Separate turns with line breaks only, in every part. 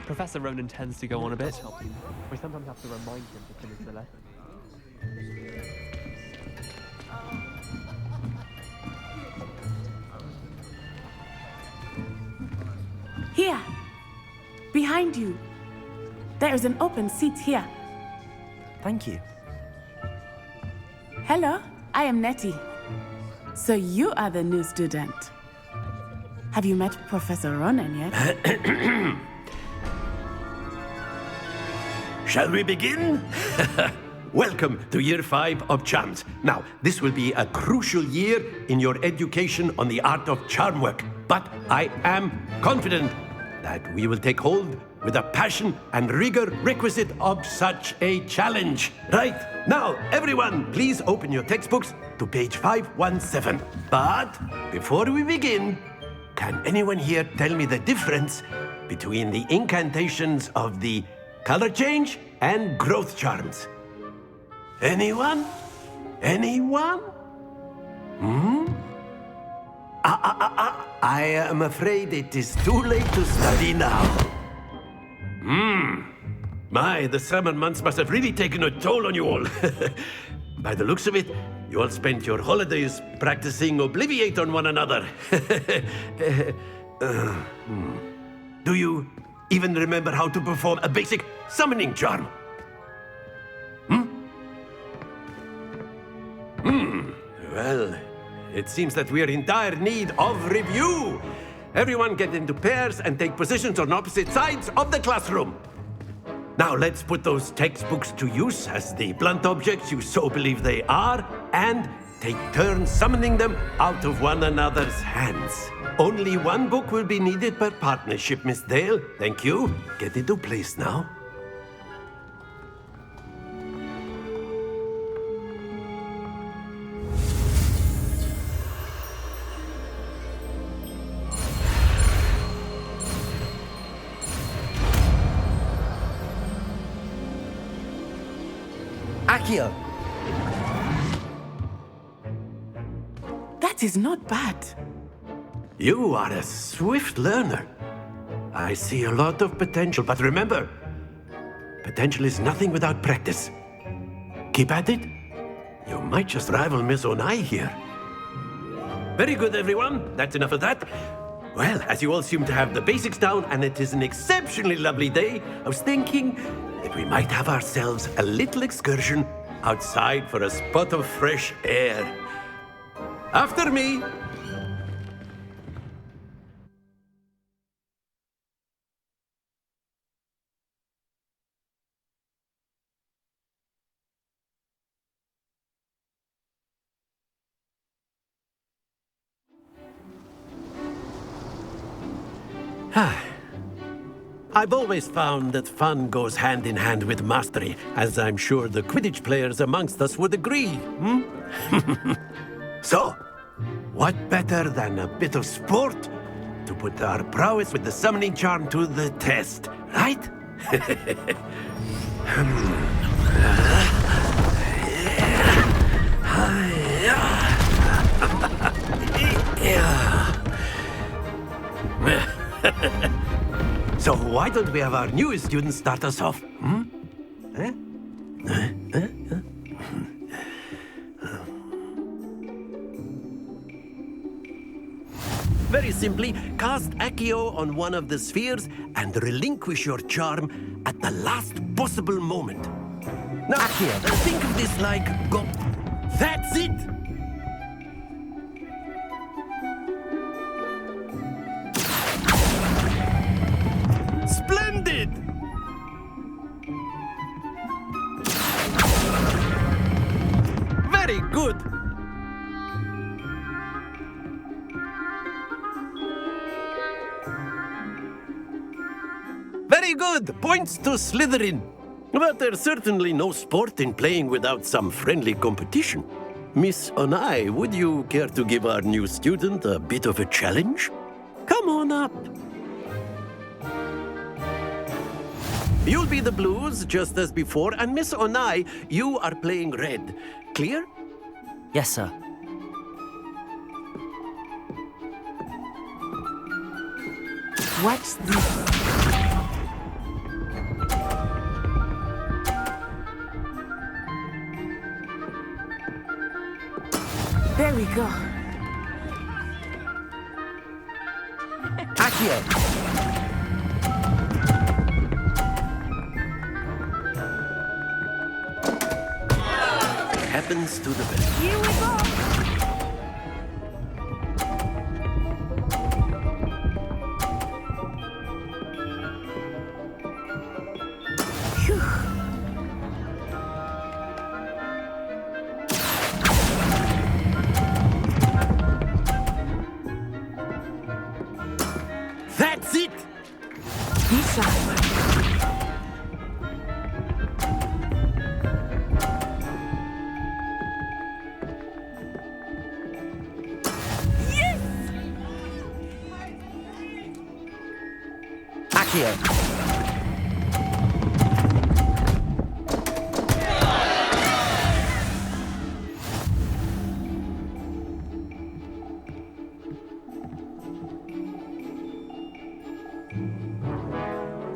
Professor Ronan tends to go on a bit. We sometimes have to remind him to finish the lesson.
Here, behind you. There is an open seat here.
Thank you.
Hello, I am Nettie. So you are the new student. Have you met Professor Ronan yet?
Shall we begin? Welcome to Year 5 of Charms. Now, this will be a crucial year in your education on the art of charm work. But I am confident that we will take hold with the passion and rigor requisite of such a challenge. Right, now, everyone, please open your textbooks to page 517. But before we begin, can anyone here tell me the difference between the incantations of the color change and growth charms? Anyone? Anyone? I am afraid it is too late to study now. My, the summer months must have really taken a toll on you all. By the looks of it, you all spent your holidays practicing Obliviate on one another. Do you even remember how to perform a basic summoning charm? Well, it seems that we are in dire need of review. Everyone get into pairs and take positions on opposite sides of the classroom. Now let's put those textbooks to use as the blunt objects you so believe they are, and take turns summoning them out of one another's hands. Only one book will be needed per partnership, Miss Dale. Thank you. Get into place now.
Accio!
That is not bad.
You are a swift learner. I see a lot of potential, but remember, potential is nothing without practice. Keep at it. You might just rival Miss Onai here. Very good, everyone. That's enough of that. Well, as you all seem to have the basics down, and it is an exceptionally lovely day, I was thinking that we might have ourselves a little excursion outside for a spot of fresh air. After me. I've always found that fun goes hand in hand with mastery, as I'm sure the Quidditch players amongst us would agree. So, what better than a bit of sport to put our prowess with the summoning charm to the test, right? So why don't we have our newest student start us off? Very simply, cast Accio on one of the spheres and relinquish your charm at the last possible moment. Now,
Accio.
think of this like go. That's it! Splendid! Very good! Very good! Points to Slytherin. But there's certainly no sport in playing without some friendly competition. Miss Onai, would you care to give our new student a bit of a challenge? Come on up. You'll be the blues, just as before, and Miss Onai, you are playing red. Clear?
Yes, sir.
Watch this. There we go.
Accio!
Happens to the best.
Here we go. Phew.
That's it!
Be sharp.
Accio!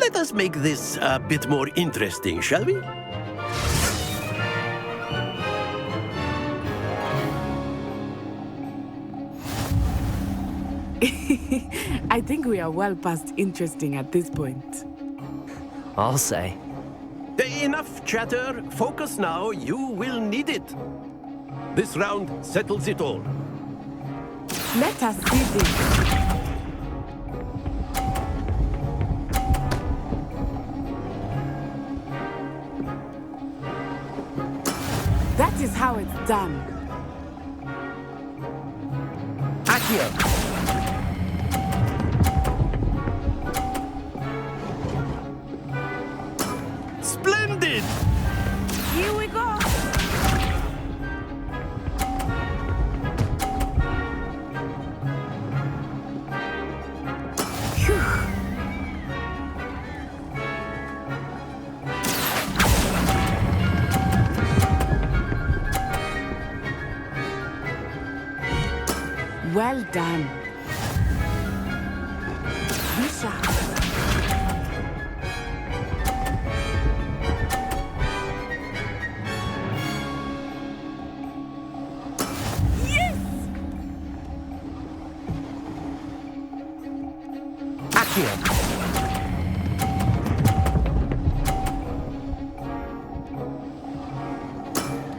Let us make this a bit more interesting, shall we?
I think we are well past interesting at this point.
I'll say.
Enough chatter. Focus now. You will need it. This round settles it all.
Let us see this. That is how it's done.
Accio!
Splendid!
Here we go. Phew. Well done. Be sharp.
Accio!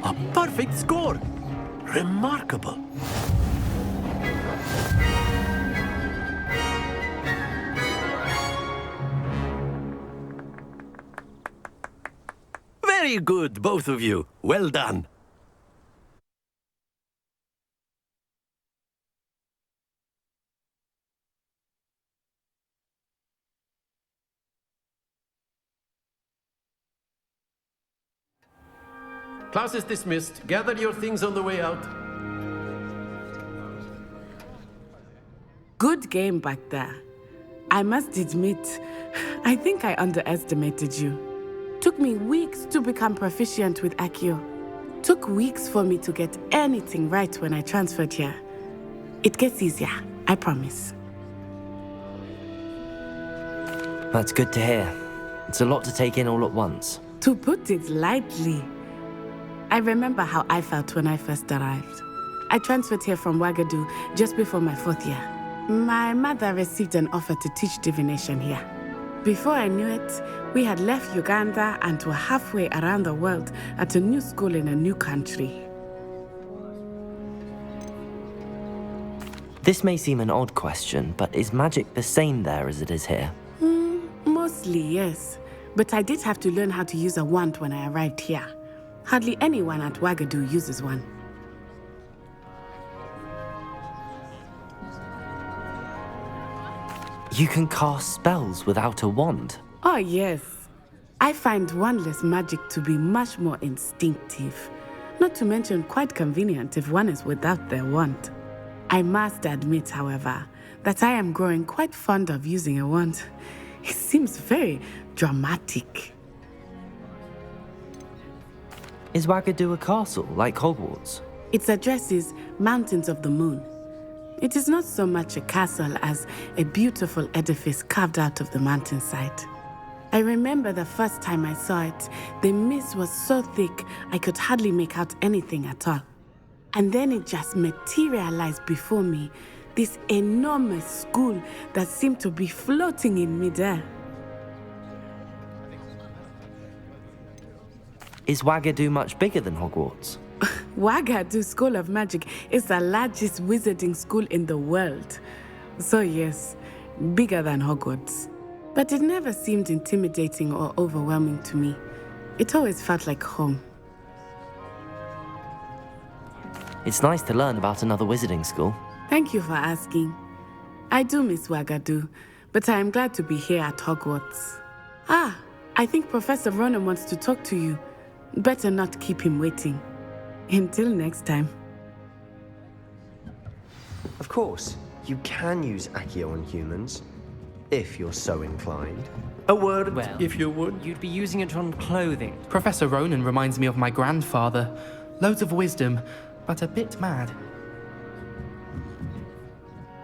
A perfect score. Remarkable. Very good, both of you. Well done. Class is dismissed. Gather your things on the way out.
Good game back there. I must admit, I think I underestimated you. Took me weeks to become proficient with Accio. Took weeks for me to get anything right when I transferred here. It gets easier, I promise.
That's good to hear. It's a lot to take in all at once.
To put it lightly, I remember how I felt when I first arrived. I transferred here from Ouagadougou just before my 4th year. My mother received an offer to teach divination here. Before I knew it, we had left Uganda and were halfway around the world at a new school in a new country.
This may seem an odd question, but is magic the same there as it is here?
Mostly, yes. But I did have to learn how to use a wand when I arrived here. Hardly anyone at Ouagadougou uses one.
You can cast spells without a wand.
Oh, yes. I find wandless magic to be much more instinctive. Not to mention quite convenient if one is without their wand. I must admit, however, that I am growing quite fond of using a wand. It seems very dramatic.
Is Ouagadougou a castle, like Hogwarts?
Its address is Mountains of the Moon. It is not so much a castle as a beautiful edifice carved out of the mountainside. I remember the first time I saw it, the mist was so thick I could hardly make out anything at all. And then it just materialized before me, this enormous school that seemed to be floating in midair.
Is Wagadu much bigger than Hogwarts?
Wagadu School of Magic is the largest wizarding school in the world. So yes, bigger than Hogwarts. But it never seemed intimidating or overwhelming to me. It always felt like home.
It's nice to learn about another wizarding school.
Thank you for asking. I do miss Wagadu, but I am glad to be here at Hogwarts. I think Professor Ronan wants to talk to you. Better not keep him waiting. Until next time.
Of course, you can use Accio on humans, if you're so inclined.
A word,
Well,
if you would.
You'd be using it on clothing.
Professor Ronan reminds me of my grandfather. Loads of wisdom, but a bit mad.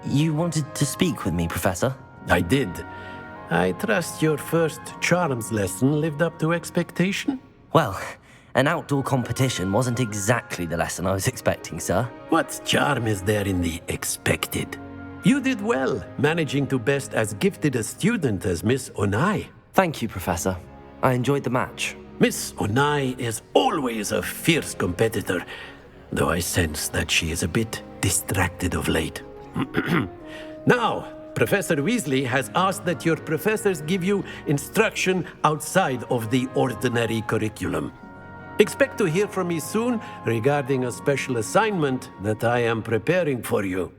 You wanted to speak with me, Professor?
I did. I trust your first charms lesson lived up to expectation?
Well, an outdoor competition wasn't exactly the lesson I was expecting, sir.
What charm is there in the expected? You did well, managing to best as gifted a student as Miss Onai.
Thank you, Professor. I enjoyed the match.
Miss Onai is always a fierce competitor, though I sense that she is a bit distracted of late. Now, Professor Weasley has asked that your professors give you instruction outside of the ordinary curriculum. Expect to hear from me soon regarding a special assignment that I am preparing for you.